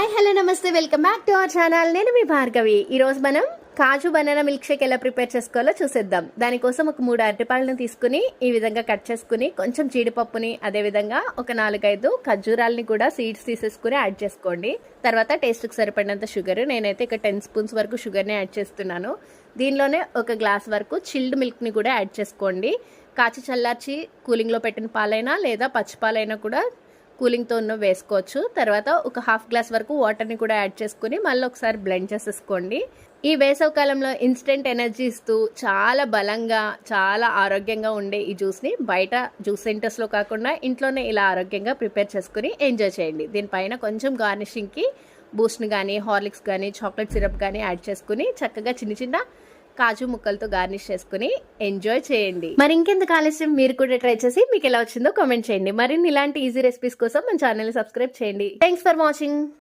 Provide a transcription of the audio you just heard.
Hi hello నమస్తే welcome back to our channel. నేను మీ భార్గవి. ఈరోజు మనం కాజు బనానా మిల్క్ షేక్ ఎలా ప్రిపేర్ చేసుకోవాలో చూసేద్దాం. దానికోసం ఒక 3 అరటిపళ్ళను తీసుకుని ఈ విధంగా కట్ చేసుకుని కొంచెం జీడిపప్పుని అదేవిధంగా ఒక 4-5 ఖర్జూరాలని కూడా సీడ్స్ తీసేసుకుని యాడ్ చేసుకోండి. తర్వాత టేస్ట్కి సరిపడినంత షుగర్, నేనైతే ఇక 10 స్పూన్స్ వరకు షుగర్ని యాడ్ చేస్తున్నాను. దీనిలోనే ఒక గ్లాస్ వరకు చిల్డ్ మిల్క్ని కూడా యాడ్ చేసుకోండి. కాచి చల్లార్చి కూలింగ్లో పెట్టిన పాలైనా లేదా పచ్చిపాలైనా కూడా కూలింగ్తో ఉన్న వేసుకోవచ్చు. తర్వాత ఒక హాఫ్ గ్లాస్ వరకు వాటర్ని కూడా యాడ్ చేసుకుని మళ్ళీ ఒకసారి బ్లెండ్ చేసేసుకోండి. ఈ వేసవి కాలంలో ఇన్స్టెంట్ ఎనర్జీ ఇస్తూ చాలా బలంగా చాలా ఆరోగ్యంగా ఉండే ఈ జ్యూస్ని బయట జ్యూస్ సెంటర్స్లో కాకుండా ఇంట్లోనే ఇలా ఆరోగ్యంగా ప్రిపేర్ చేసుకుని ఎంజాయ్ చేయండి. దీనిపైన కొంచెం గార్నిషింగ్కి బూస్ట్ని కానీ హార్లిక్స్ కానీ చాక్లెట్ సిరప్ కానీ యాడ్ చేసుకుని చక్కగా చిన్న చిన్న కాజు ముక్కలతో గార్నిష్ చేసుకుని ఎంజాయ్ చేయండి. మరి ఇంకెందుకు ఆలస్యం, మీరు కూడా ట్రై చేసి మీకు ఎలా వచ్చిందో కామెంట్ చేయండి. మరిన్ని ఇలాంటి ఈజీ రెసిపీస్ కోసం మన ఛానల్ని సబ్స్క్రైబ్ చేయండి. Thanks for watching.